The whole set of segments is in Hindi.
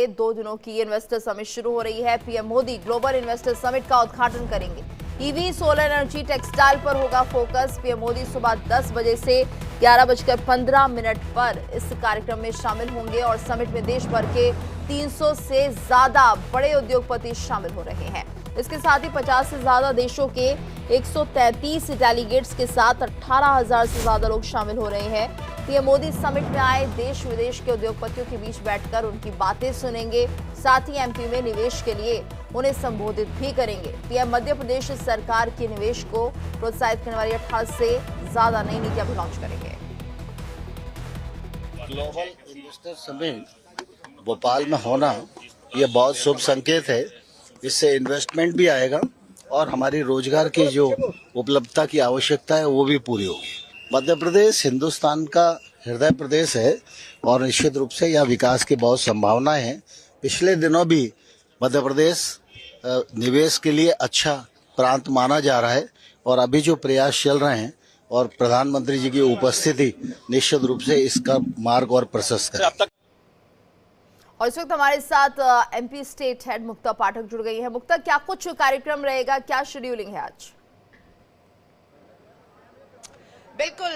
2 दिनों की इन्वेस्टर समिट शुरू हो रही है। PM Modi global investor summit का उद्घाटन करेंगे। ईवी, सोलर एनर्जी, टेक्सटाइल पर होगा फोकस। पीएम मोदी सुबह 10 बजे से 11:15 पर इस कार्यक्रम में शामिल होंगे और समिट में देश भर के 300 से ज्यादा बड़े उद्योगपति शामिल हो रहे हैं। इसके साथ ही 50 से ज्यादा देशों के 133 डेलीगेट्स के साथ 18,000 से ज्यादा लोग शामिल हो रहे हैं। पीएम मोदी समिट में आए देश विदेश के उद्योगपतियों के बीच बैठकर उनकी बातें सुनेंगे। साथ ही एमपी में निवेश के लिए उन्हें संबोधित भी करेंगे। पीएम मध्य प्रदेश सरकार के निवेश को प्रोत्साहित करने वाली 18 से ज्यादा नई नीतियां भी लॉन्च करेंगे। ग्लोबल इन्वेस्टर समिट भोपाल में होना ये बहुत शुभ संकेत है। इससे इन्वेस्टमेंट भी आएगा और हमारी रोजगार की जो उपलब्धता की आवश्यकता है वो भी पूरी होगी। मध्य प्रदेश हिंदुस्तान का हृदय प्रदेश है और निश्चित रूप से यहाँ विकास की बहुत संभावनाएं हैं। पिछले दिनों भी मध्य प्रदेश निवेश के लिए अच्छा प्रांत माना जा रहा है और अभी जो प्रयास चल रहे हैं और प्रधानमंत्री जी की उपस्थिति निश्चित रूप से इसका मार्ग और प्रशस्त करेगी। और इस वक्त हमारे साथ एमपी स्टेट हेड मुक्ता पाठक जुड़ गई है। मुक्ता, क्या कुछ कार्यक्रम रहेगा, क्या शेड्यूलिंग है आज? बिल्कुल,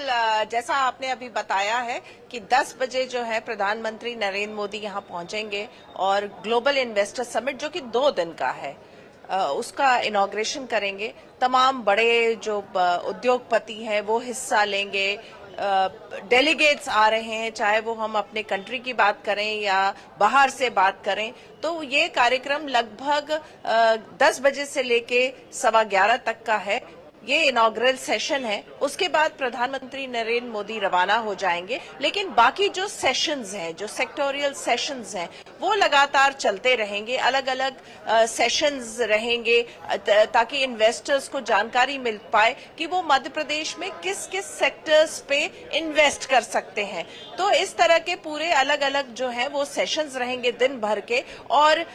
जैसा आपने अभी बताया है कि 10 बजे जो है प्रधानमंत्री नरेंद्र मोदी यहां पहुंचेंगे और ग्लोबल इन्वेस्टर समिट जो कि 2 दिन का है उसका इनॉग्रेशन करेंगे। तमाम बड़े जो उद्योगपति हैं वो हिस्सा लेंगे। डेलीगेट्स आ रहे हैं, चाहे वो हम अपने कंट्री की बात करें या बाहर से बात करें। तो ये कार्यक्रम लगभग 10 बजे से लेके 11:15 तक का है। ये इनॉग्रल सेशन है। उसके बाद प्रधानमंत्री नरेंद्र मोदी रवाना हो जाएंगे। लेकिन बाकी जो सेशंस हैं, जो सेक्टोरियल सेशंस हैं, वो लगातार चलते रहेंगे। अलग अलग सेशंस रहेंगे ताकि इन्वेस्टर्स को जानकारी मिल पाए कि वो मध्य प्रदेश में किस किस सेक्टर्स पे इन्वेस्ट कर सकते हैं। तो इस तरह के पूरे अलग अलग जो है वो सेशंस रहेंगे दिन भर के। और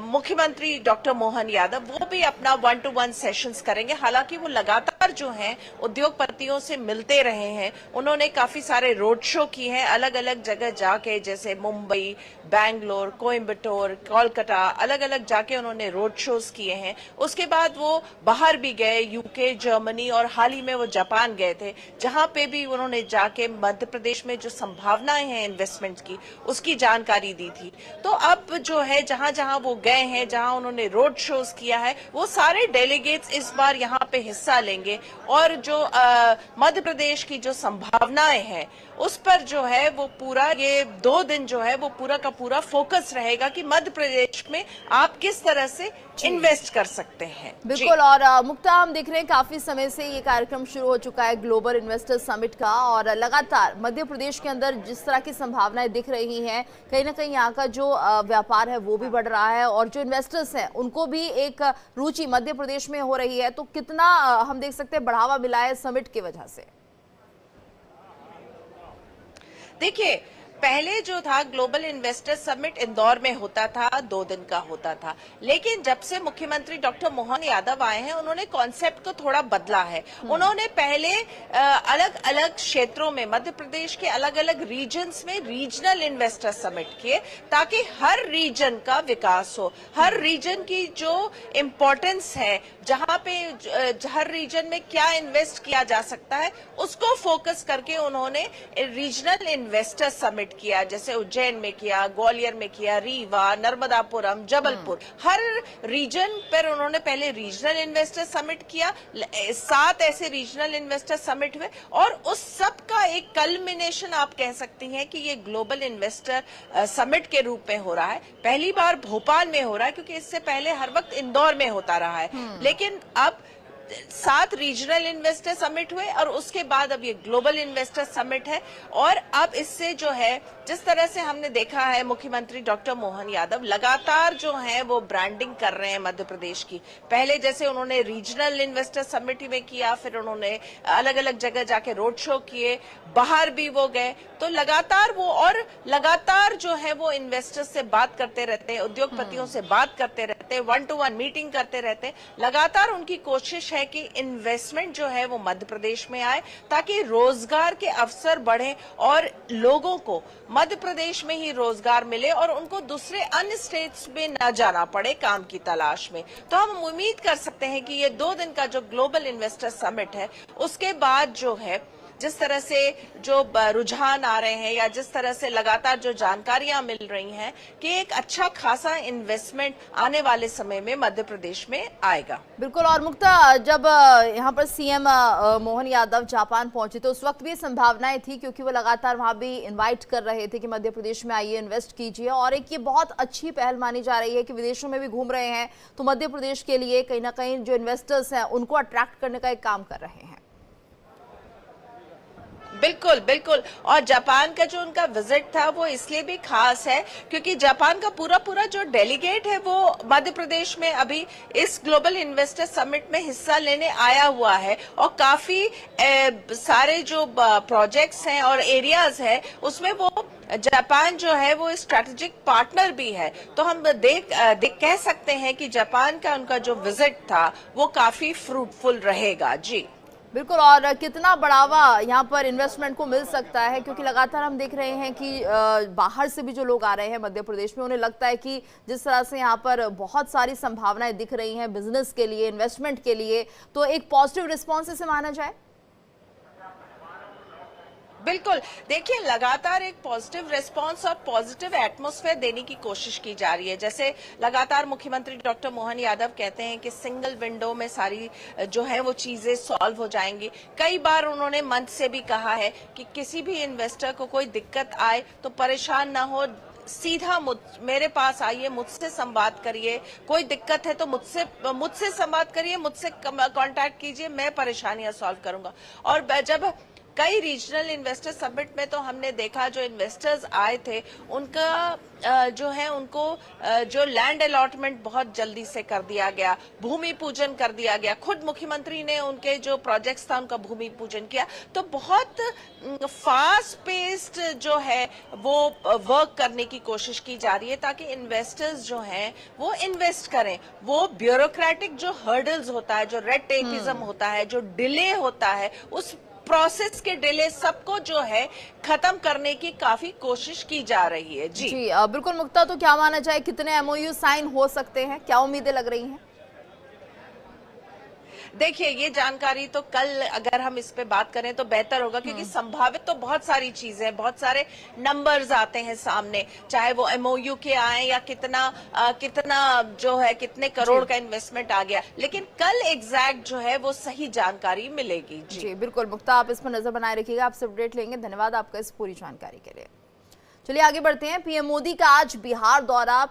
मुख्यमंत्री डॉक्टर मोहन यादव वो भी अपना 1-to-1 सेशंस करेंगे। हालांकि वो लगातार जो हैं उद्योगपतियों से मिलते रहे हैं। उन्होंने काफी सारे रोड शो किए हैं अलग अलग जगह जाके, जैसे मुंबई, बैंगलोर, कोयम्बटूर, कोलकाता, अलग अलग जाके उन्होंने रोड शोज किए हैं। उसके बाद वो बाहर भी गए, यूके, जर्मनी और हाल ही में वो जापान गए थे, जहां पे भी उन्होंने जाके मध्य प्रदेश में जो संभावनाएं हैं इन्वेस्टमेंट की उसकी जानकारी दी थी। तो अब जो है जहां जहां वो गए हैं, जहां उन्होंने रोड शोज किया है, वो सारे डेलीगेट्स इस बार यहाँ पे हिस्सा लेंगे और जो मध्य प्रदेश की जो संभावनाएं हैं उस पर जो है वो पूरा ये 2 दिन जो है वो पूरा का पूरा फोकस रहेगा कि मध्य प्रदेश में आप किस तरह से इन्वेस्ट कर सकते हैं। बिल्कुल। और मुक्ता, हम देख रहे हैं काफी समय से ये कार्यक्रम शुरू हो चुका है ग्लोबल इन्वेस्टर समिट का और लगातार मध्य प्रदेश के अंदर जिस तरह की संभावनाएं दिख रही हैं, कहीं ना कहीं यहाँ का जो व्यापार है वो भी बढ़ रहा है और जो इन्वेस्टर्स हैं उनको भी एक रुचि मध्य प्रदेश में हो रही है। तो कितना हम देख सकते हैं बढ़ावा मिला है समिट की वजह से? देखिए, पहले जो था ग्लोबल इन्वेस्टर समिट इंदौर में होता था, 2 दिन का होता था। लेकिन जब से मुख्यमंत्री डॉक्टर मोहन यादव आए हैं उन्होंने कॉन्सेप्ट को थोड़ा बदला है। उन्होंने पहले अलग अलग क्षेत्रों में मध्य प्रदेश के अलग अलग रीजन्स में रीजनल इन्वेस्टर समिट किए ताकि हर रीजन का विकास हो। हर रीजन की जो इम्पोर्टेंस है, जहां पे हर रीजन में क्या इन्वेस्ट किया जा सकता है उसको फोकस करके उन्होंने रीजनल इन्वेस्टर समिट किया। जैसे उज्जैन में किया, ग्वालियर में किया, रीवा, नर्मदापुरम, जबलपुर, हर रीजन पर उन्होंने पहले रीजनल इन्वेस्टर समिट किया। 7 ऐसे रीजनल इन्वेस्टर समिट हुए और उस सब का एक कल्मिनेशन आप कह सकती हैं कि ये ग्लोबल इन्वेस्टर समिट के रूप में हो रहा है। पहली बार भोपाल में हो रहा है क्योंकि इससे पहले हर वक्त इंदौर में होता रहा है। लेकिन अब 7 रीजनल इन्वेस्टर समिट हुए और उसके बाद अब ये ग्लोबल इन्वेस्टर समिट है। और अब इससे जो है जिस तरह से हमने देखा है मुख्यमंत्री डॉक्टर मोहन यादव लगातार जो है वो ब्रांडिंग कर रहे हैं मध्य प्रदेश की। पहले जैसे उन्होंने रीजनल इन्वेस्टर समिट में किया, फिर उन्होंने अलग अलग जगह जाके रोड शो किए, बाहर भी वो गए। तो लगातार वो और लगातार जो है वो इन्वेस्टर्स से बात करते रहते हैं, उद्योगपतियों से बात करते रहते हैं, 1-to-1 मीटिंग करते रहते हैं। लगातार उनकी कोशिश है कि इन्वेस्टमेंट जो है वो मध्य प्रदेश में आए, ताकि रोजगार के अवसर बढ़े और लोगों को मध्य प्रदेश में ही रोजगार मिले और उनको दूसरे अन्य स्टेट्स में न जाना पड़े काम की तलाश में। तो हम उम्मीद कर सकते हैं कि ये 2 दिन का जो ग्लोबल इन्वेस्टर समिट है, उसके बाद जो है जिस तरह से जो रुझान आ रहे हैं या जिस तरह से लगातार जो जानकारियां मिल रही हैं कि एक अच्छा खासा इन्वेस्टमेंट आने वाले समय में मध्य प्रदेश में आएगा। बिल्कुल। और मुक्ता, जब यहाँ पर सीएम मोहन यादव जापान पहुंचे तो उस वक्त भी संभावनाएं थी, क्योंकि वो लगातार वहां भी इनवाइट कर रहे थे कि मध्य प्रदेश में आइए, इन्वेस्ट कीजिए। और एक ये बहुत अच्छी पहल मानी जा रही है कि विदेशों में भी घूम रहे हैं तो मध्य प्रदेश के लिए कहीं ना कहीं जो इन्वेस्टर्स हैं उनको अट्रैक्ट करने का एक काम कर रहे हैं। बिल्कुल बिल्कुल। और जापान का जो उनका विजिट था वो इसलिए भी खास है क्योंकि जापान का पूरा जो डेलीगेट है वो मध्य प्रदेश में अभी इस ग्लोबल इन्वेस्टर समिट में हिस्सा लेने आया हुआ है। और काफी सारे जो प्रोजेक्ट्स हैं और एरियाज है उसमें वो जापान जो है वो स्ट्रेटेजिक पार्टनर भी है। तो हम कह सकते हैं कि जापान का उनका जो विजिट था वो काफी फ्रूटफुल रहेगा। जी बिल्कुल। और कितना बढ़ावा यहाँ पर इन्वेस्टमेंट को मिल सकता है, क्योंकि लगातार हम देख रहे हैं कि बाहर से भी जो लोग आ रहे हैं मध्य प्रदेश में, उन्हें लगता है कि जिस तरह से यहाँ पर बहुत सारी संभावनाएं दिख रही हैं बिजनेस के लिए, इन्वेस्टमेंट के लिए, तो एक पॉजिटिव रिस्पॉन्स इसे माना जाए। बिल्कुल। देखिए, लगातार एक पॉजिटिव रिस्पांस और पॉजिटिव एटमॉस्फेयर देने की कोशिश की जा रही है। जैसे लगातार मुख्यमंत्री डॉक्टर मोहन यादव कहते हैं कि सिंगल विंडो में सारी जो है वो चीजें सॉल्व हो जाएंगी। कई बार उन्होंने मंच से भी कहा है कि किसी भी इन्वेस्टर को कोई दिक्कत आए तो परेशान ना हो, सीधा मेरे पास आइए, मुझसे संवाद करिए, कोई दिक्कत है तो मुझसे संवाद करिए, मुझसे कांटेक्ट कीजिए, मैं परेशानियां सॉल्व करूंगा। और जब कई रीजनल इन्वेस्टर समिट में तो हमने देखा जो इन्वेस्टर्स आए थे उनका जो है उनको जो लैंड अलॉटमेंट बहुत जल्दी से कर दिया गया, भूमि पूजन कर दिया गया। खुद मुख्यमंत्री ने उनके जो प्रोजेक्ट्स था उनका भूमि पूजन किया। तो बहुत फास्ट पेस्ड जो है वो वर्क करने की कोशिश की जा रही है ताकि इन्वेस्टर्स जो हैं वो इन्वेस्ट करें। वो ब्यूरोक्रेटिक जो हर्डल्स होता है, जो रेड टेपिज्म होता है, जो डिले होता है, उस प्रोसेस के डिले सबको जो है खत्म करने की काफी कोशिश की जा रही है। जी बिल्कुल। मुक्ता, तो क्या माना जाए कितने एमओयू साइन हो सकते हैं, क्या उम्मीदें लग रही हैं? देखिए, ये जानकारी तो कल अगर हम इस पे बात करें तो बेहतर होगा, क्योंकि संभावित तो बहुत सारी चीजें, बहुत सारे नंबर्स आते हैं सामने, चाहे वो एमओयू के आए या कितना जो है कितने करोड़ का इन्वेस्टमेंट आ गया, लेकिन कल एग्जैक्ट जो है वो सही जानकारी मिलेगी। जी बिल्कुल। मुक्ता, आप इस पर नजर बनाए रखिएगा, आपसे अपडेट लेंगे। धन्यवाद आपका इस पूरी जानकारी के लिए। चलिए आगे बढ़ते हैं। पीएम मोदी का आज बिहार दौरा।